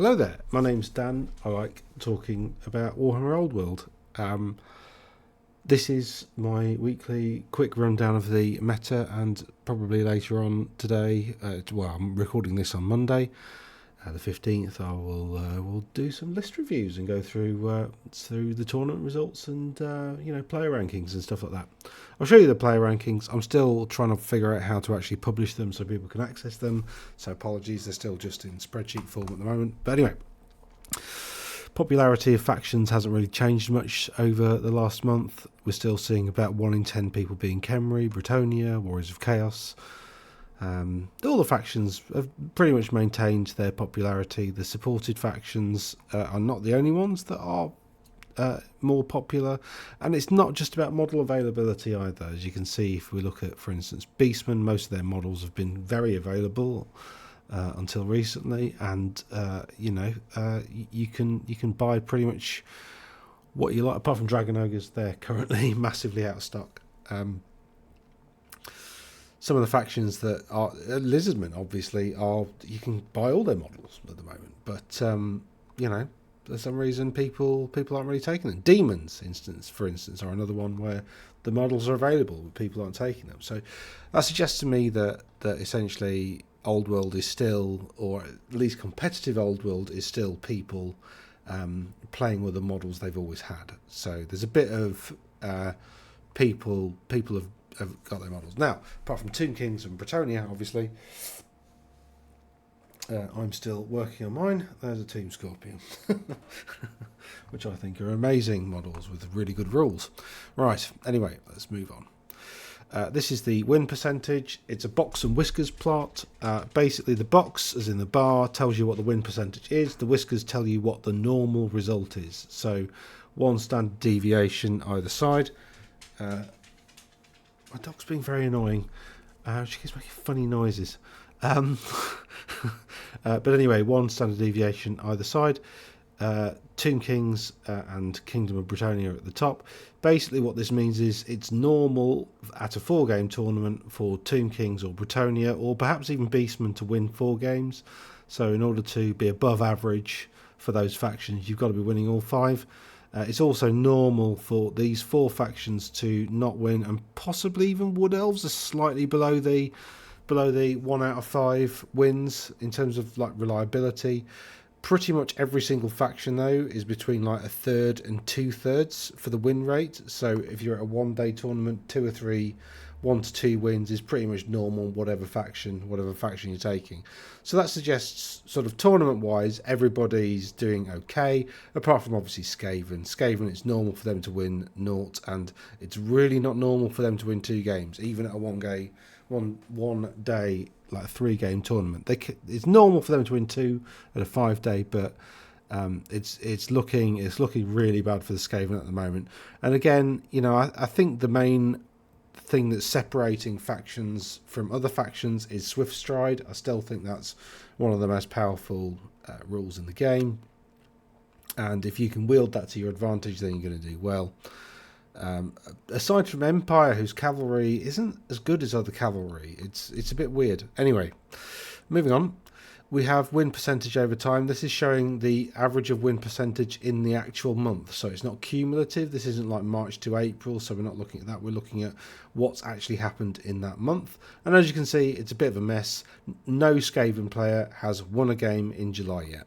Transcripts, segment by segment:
Hello there, my name's Dan. I like talking about Warhammer Old World. This is my weekly quick rundown of the meta, and probably later on today, I'm recording this on Monday, the 15th, I will do some list reviews and go through the tournament results and player rankings and stuff like that. I'll show you the player rankings. I'm still trying to figure out how to actually publish them so people can access them, so apologies, they're still just in spreadsheet form at the moment. But anyway, popularity of factions hasn't really changed much over the last month. We're still seeing about 1 in 10 people being Khemri, Bretonnia, Warriors of Chaos. All the factions have pretty much maintained their popularity. The supported factions are not the only ones that are more popular, and it's not just about model availability either. As you can see, if we look at, for instance, Beastmen, most of their models have been very available until recently, and you can buy pretty much what you like, apart from Dragon Ogres. They're currently massively out of stock. Some of the factions that are Lizardmen, obviously, you can buy all their models at the moment, but for some reason people aren't really taking them. Demons, for instance, are another one where the models are available but people aren't taking them. So that suggests to me that essentially Old World is still, or at least competitive Old World is still, people playing with the models they've always had. So there's a bit of people have got their models now, apart from Tomb Kings and Bretonnia, obviously. I'm still working on mine. There's a Team Scorpion, which I think are amazing models with really good rules. Right, anyway, let's move on. This is the win percentage. It's a box and whiskers plot. Basically, the box, as in the bar, tells you what the win percentage is. The whiskers tell you what the normal result is. So, one standard deviation either side. My dog's being very annoying. She keeps making funny noises. But anyway, one standard deviation either side. Tomb Kings and Kingdom of Bretonnia at the top. Basically what this means is it's normal at a 4-game tournament for Tomb Kings or Bretonnia, or perhaps even Beastmen, to win 4 games. So in order to be above average for those factions, you've got to be winning all 5. It's also normal for these 4 factions to not win, and possibly even Wood Elves are slightly below the 1 out of 5 wins in terms of like reliability. Pretty much every single faction though is between like 1/3 and 2/3 for the win rate. So if you're at a 1-day tournament, 2 or 3 1 to 2 wins is pretty much normal, whatever faction you're taking. So that suggests, sort of tournament wise, everybody's doing okay, apart from obviously Skaven. Skaven, it's normal for them to win 0, and it's really not normal for them to win 2 games, even at a one day like 3-game tournament. It's normal for them to win 2 at a 5-day, but it's looking really bad for the Skaven at the moment. And again, I think the main thing that's separating factions from other factions is Swift Stride. I still think that's one of the most powerful rules in the game, and if you can wield that to your advantage, then you're going to do well. Aside from Empire, whose cavalry isn't as good as other cavalry, it's a bit weird. Anyway, moving on. We have win percentage over time. This is showing the average of win percentage in the actual month. So it's not cumulative. This isn't like March to April. So we're not looking at that. We're looking at what's actually happened in that month. And as you can see, it's a bit of a mess. No Skaven player has won a game in July yet,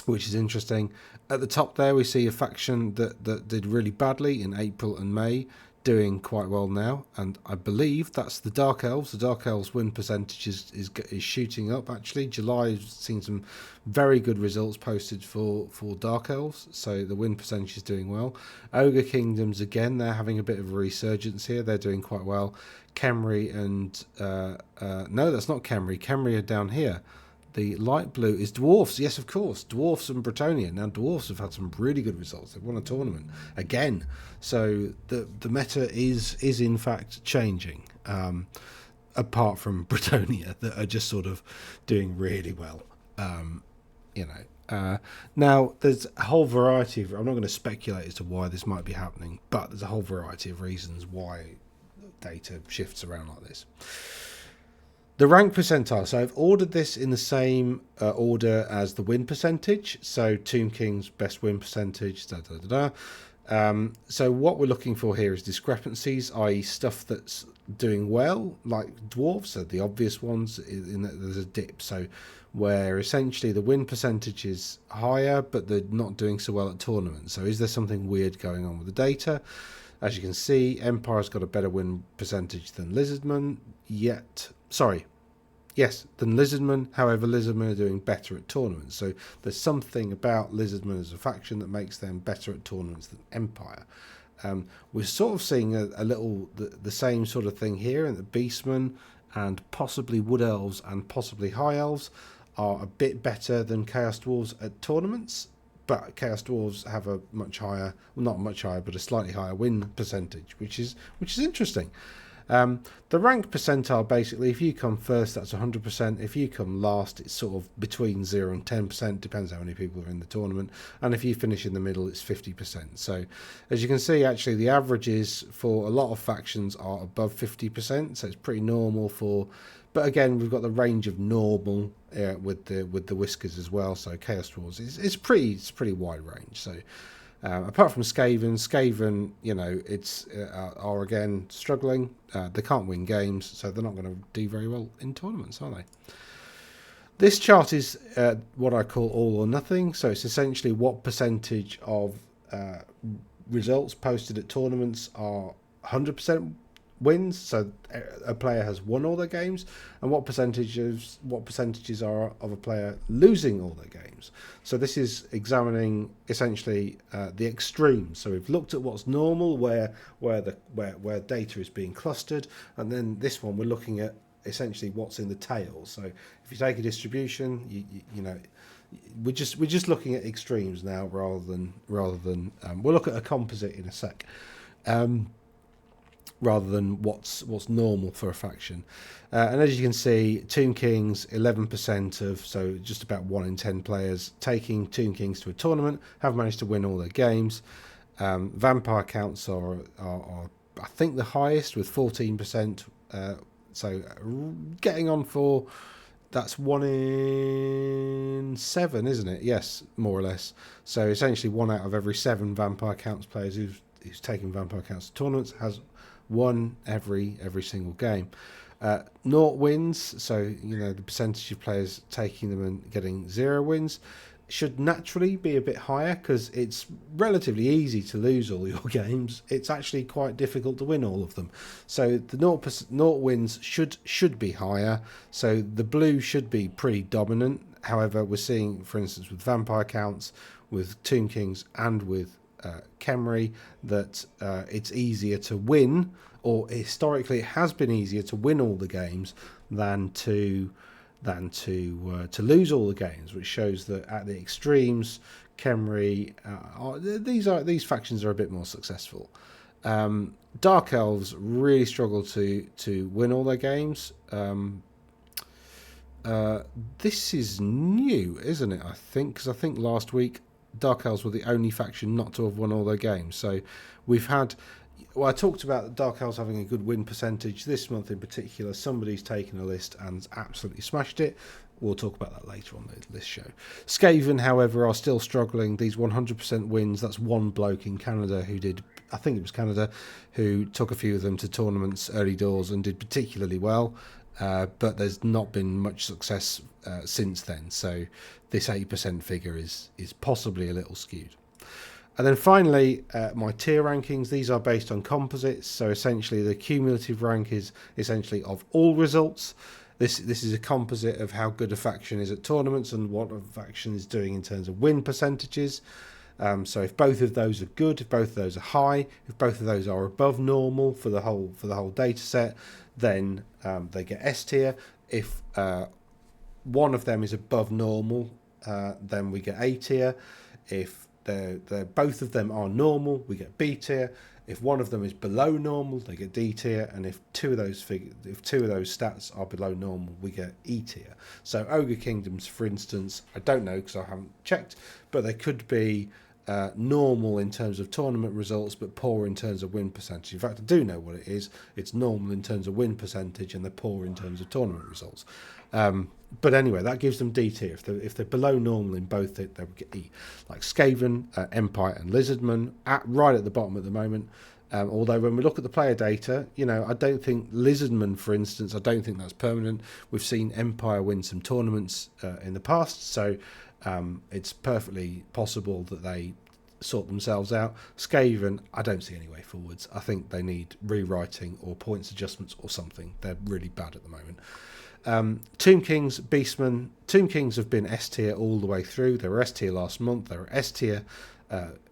which is interesting. At the top there, we see a faction that did really badly in April and May, doing quite well now, and I believe that's the Dark Elves. The Dark Elves win percentage is shooting up, actually. July has seen some very good results posted for Dark Elves, so the win percentage is doing well. Ogre Kingdoms, again, they're having a bit of a resurgence here. They're doing quite well. Khemri and no, that's not Khemri. Khemri are down here. The light blue is Dwarfs. Yes, of course. Dwarfs and Bretonnia. Now, Dwarfs have had some really good results. They've won a tournament again. So the meta is in fact changing, apart from Bretonnia, that are just sort of doing really well. Now, there's a whole variety of... I'm not going to speculate as to why this might be happening, but there's a whole variety of reasons why data shifts around like this. The rank percentile. So I've ordered this in the same order as the win percentage. So Tomb King's best win percentage. Da, da, da, da. So what we're looking for here is discrepancies, i.e. stuff that's doing well, like Dwarfs are the obvious ones, in that there's a dip. So where essentially the win percentage is higher, but they're not doing so well at tournaments. So is there something weird going on with the data? As you can see, Empire's got a better win percentage than Lizardmen, than Lizardmen. However, Lizardmen are doing better at tournaments. So there's something about Lizardmen as a faction that makes them better at tournaments than Empire. We're sort of seeing a little the same sort of thing here, and the Beastmen and possibly Wood Elves and possibly High Elves are a bit better than Chaos Dwarves at tournaments. But Chaos Dwarves have a much higher, well, not much higher, but a slightly higher win percentage, which is interesting. The rank percentile, basically, if you come first, that's 100%. If you come last, it's sort of between 0 and 10%, depends how many people are in the tournament. And if you finish in the middle, it's 50%. So as you can see, actually, the averages for a lot of factions are above 50%. So it's pretty normal for... But again, we've got the range of normal with the whiskers as well. So Chaos Dwarves it's pretty wide range. So apart from Skaven, you know, are again struggling. They can't win games, so they're not going to do very well in tournaments, are they? This chart is what I call all or nothing. So it's essentially what percentage of results posted at tournaments are 100% wins, so a player has won all their games, and what percentages are of a player losing all their games. So this is examining essentially the extremes. So we've looked at what's normal, where data is being clustered, and then this one we're looking at essentially what's in the tail. So if you take a distribution, you know, we're just looking at extremes now rather than we'll look at a composite in a sec. Rather than what's normal for a faction. And as you can see, Tomb Kings, 11% of, so just about 1 in 10 players taking Tomb Kings to a tournament have managed to win all their games. Vampire counts are I think the highest with 14%. So getting on for, that's 1 in 7, isn't it? Yes, more or less. So essentially 1 out of every 7 Vampire Counts players who's taken Vampire Counts to tournaments has won every single game. Naught wins, so you know the percentage of players taking them and getting 0 wins should naturally be a bit higher, because it's relatively easy to lose all your games. It's actually quite difficult to win all of them. So the naught wins should be higher. So the blue should be pretty dominant. However, we're seeing, for instance, with Vampire Counts, with Tomb Kings, and with Khemri, that it's easier to win, or historically it has been easier to win all the games than to lose all the games, which shows that at the extremes, Khemri, these factions are a bit more successful. Dark Elves really struggle to win all their games. This is new, isn't it? I think, because I think last week Dark Elves were the only faction not to have won all their games. So we've had, well, I talked about Dark Elves having a good win percentage. This month in particular, somebody's taken a list and absolutely smashed it. We'll talk about that later on this show. Skaven, however, are still struggling. These 100% wins, that's one bloke in Canada who did, I think it was Canada, who took a few of them to tournaments early doors and did particularly well. But there's not been much success since then. So this 80% figure is possibly a little skewed. And then finally, my tier rankings. These are based on composites. So essentially the cumulative rank is essentially of all results. This is a composite of how good a faction is at tournaments and what a faction is doing in terms of win percentages. So if both of those are good, if both of those are high, if both of those are above normal for the whole data set, then they get S tier. If one of them is above normal, then we get A tier. If both of them are normal, we get B tier. If one of them is below normal, they get D tier, and if two of those stats are below normal, we get E tier. So Ogre Kingdoms, for instance, I don't know because I haven't checked, but they could be normal in terms of tournament results, but poor in terms of win percentage. In fact, I do know what it is. It's normal in terms of win percentage, and they're poor in terms of tournament results. But anyway, that gives them D tier. If they're below normal in both, they would get E. Like Skaven, Empire, and Lizardman, right at the bottom at the moment. Although when we look at the player data, I don't think Lizardman, for instance, I don't think that's permanent. We've seen Empire win some tournaments in the past, so it's perfectly possible that they sort themselves out. Skaven, I don't see any way forwards. I think they need rewriting or points adjustments or something. They're really bad at the moment. Tomb Kings, Beastmen. Tomb Kings have been S tier all the way through. They were S tier last month. They were S tier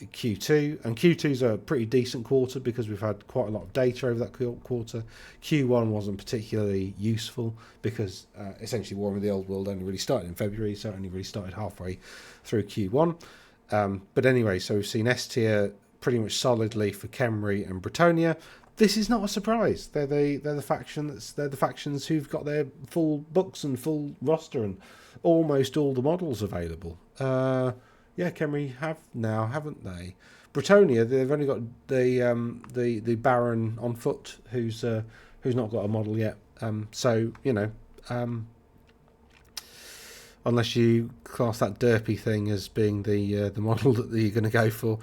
Q2, and Q2's a pretty decent quarter because we've had quite a lot of data over that quarter. Q1 wasn't particularly useful because essentially Warhammer the Old World only really started in February, so it only really started halfway through Q1. But anyway, so we've seen S tier pretty much solidly for Khemri and Bretonnia. This is not a surprise. They're the factions who've got their full books and full roster and almost all the models available. Yeah, Khemri have now, haven't they? Bretonnia, they've only got the Baron on foot, who's not got a model yet. So unless you class that derpy thing as being the model that you're going to go for.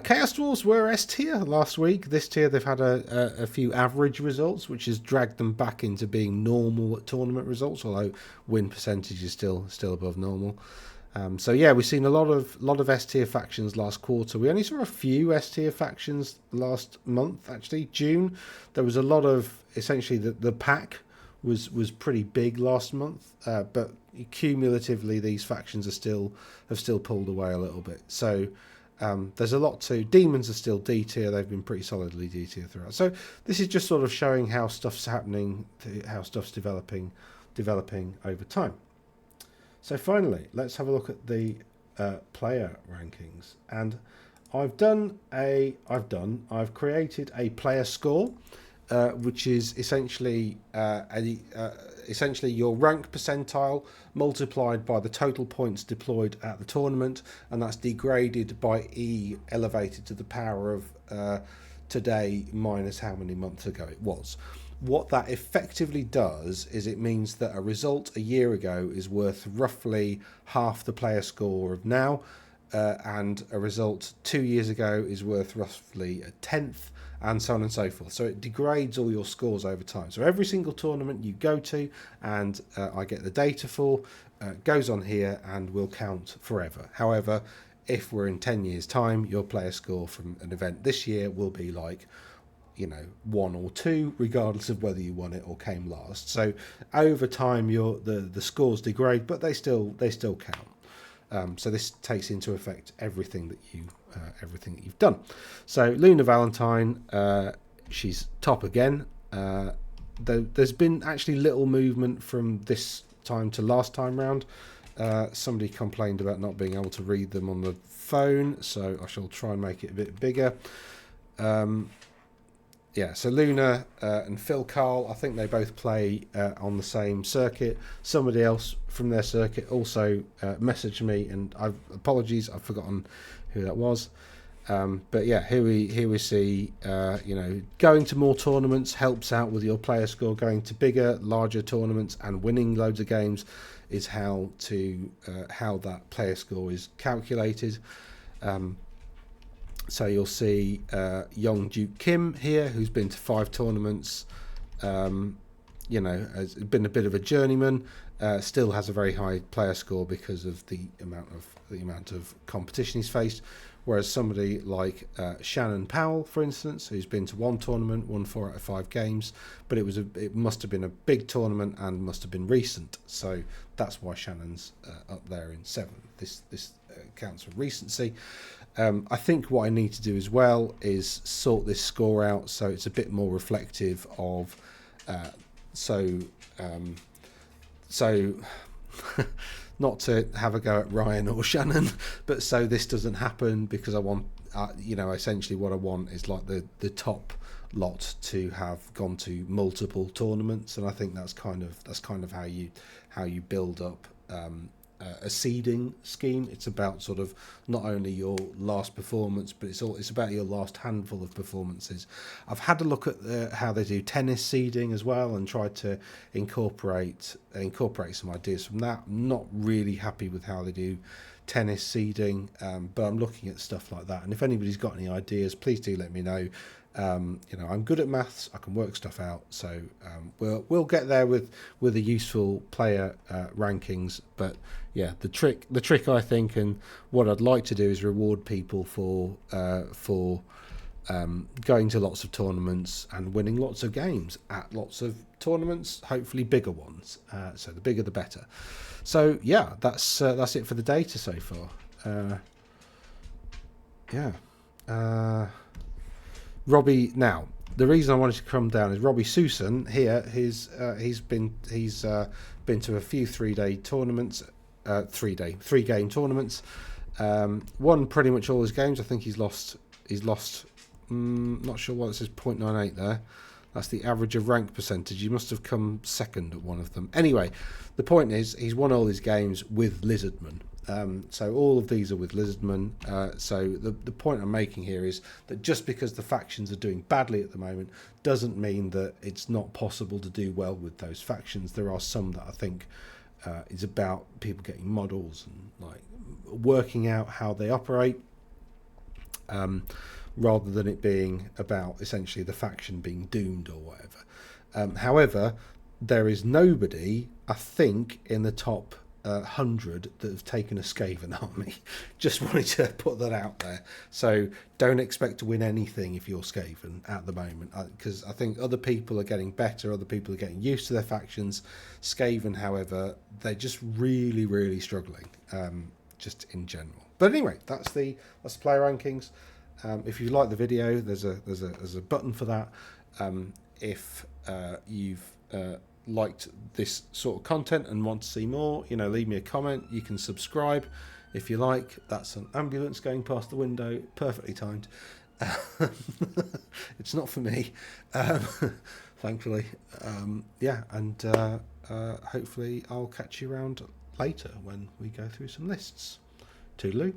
Chaos Dwarfs were S tier last week. This tier they've had a few average results, which has dragged them back into being normal at tournament results, although win percentage is still above normal. So yeah, we've seen a lot of S tier factions last quarter. We only saw a few S tier factions last month. Actually, June there was a lot of, essentially the pack was pretty big last month, but cumulatively these factions have still pulled away a little bit. So there's a lot to. Demons are still D tier. They've been pretty solidly D tier throughout. So this is just sort of showing how stuff's happening, how stuff's developing over time. So finally, let's have a look at the player rankings. And I've created a player score, which is essentially essentially your rank percentile multiplied by the total points deployed at the tournament, and that's degraded by E elevated to the power of today minus how many months ago it was. What that effectively does is it means that a result a year ago is worth roughly half the player score of now, and a result 2 years ago is worth roughly a tenth, and so on and so forth. So it degrades all your scores over time. So every single tournament you go to, and I get the data for, goes on here and will count forever. However, if we're in 10 years' time, your player score from an event this year will be like 1 or 2, regardless of whether you won it or came last. So over time, the scores degrade, but they still count. So this takes into effect everything that you've done. So Luna Valentine, she's top again. There's been actually little movement from this time to last time round. Somebody complained about not being able to read them on the phone, so I shall try and make it a bit bigger. Yeah, so Luna and Phil Carl, I think they both play on the same circuit. Somebody else from their circuit also messaged me, and apologies, I've forgotten who that was. But yeah, here we see, going to more tournaments helps out with your player score. Going to bigger, larger tournaments and winning loads of games is how that player score is calculated. So you'll see young Duke Kim here, who's been to 5 tournaments, has been a bit of a journeyman, still has a very high player score because of the amount of competition he's faced. Whereas somebody like Shannon Powell, for instance, who's been to 1 tournament, won 4 out of 5 games, but it must have been a big tournament and must have been recent. So that's why Shannon's up there in 7th. This counts for recency. I think what I need to do as well is sort this score out so it's a bit more reflective of not to have a go at Ryan or Shannon, but so this doesn't happen, because I want essentially what I want is like the top lot to have gone to multiple tournaments, and I think that's kind of how you build up a seeding scheme. It's about sort of not only your last performance, but it's about your last handful of performances. I've had a look at how they do tennis seeding as well, and tried to incorporate some ideas from that. I'm not really happy with how they do tennis seeding, but I'm looking at stuff like that. And if anybody's got any ideas, please do let me know. I'm good at maths. I can work stuff out, so we'll get there with a useful player rankings. But yeah, the trick I think, and what I'd like to do is reward people for going to lots of tournaments and winning lots of games at lots of tournaments, hopefully bigger ones. So the bigger the better. So yeah, that's it for the data so far. Robbie, now the reason I wanted to come down is Robbie Susan here. He's been to a few 3-day tournaments, 3-game tournaments. Won pretty much all his games. I think he's lost. Not sure what it says. 0.98 there. That's the average of rank percentage. He must have come second at one of them. Anyway, the point is he's won all his games with Lizardmen. So all of these are with Lizardmen. So the point I'm making here is that just because the factions are doing badly at the moment doesn't mean that it's not possible to do well with those factions. There are some that I think is about people getting models and like working out how they operate, rather than it being about essentially the faction being doomed or whatever. However, there is nobody, I think, in the top 100 that have taken a Skaven army. Just wanted to put that out there. So don't expect to win anything if you're Skaven at the moment, because I think other people are getting better, other people are getting used to their factions. Skaven, however, they're just really, really struggling, just in general. But anyway, that's the player rankings. If you like the video, there's a button for that. If you've liked this sort of content and want to see more, leave me a comment. You can subscribe if you like. That's an ambulance going past the window, perfectly timed. It's not for me, thankfully. And hopefully I'll catch you around later when we go through some lists. Toodaloo.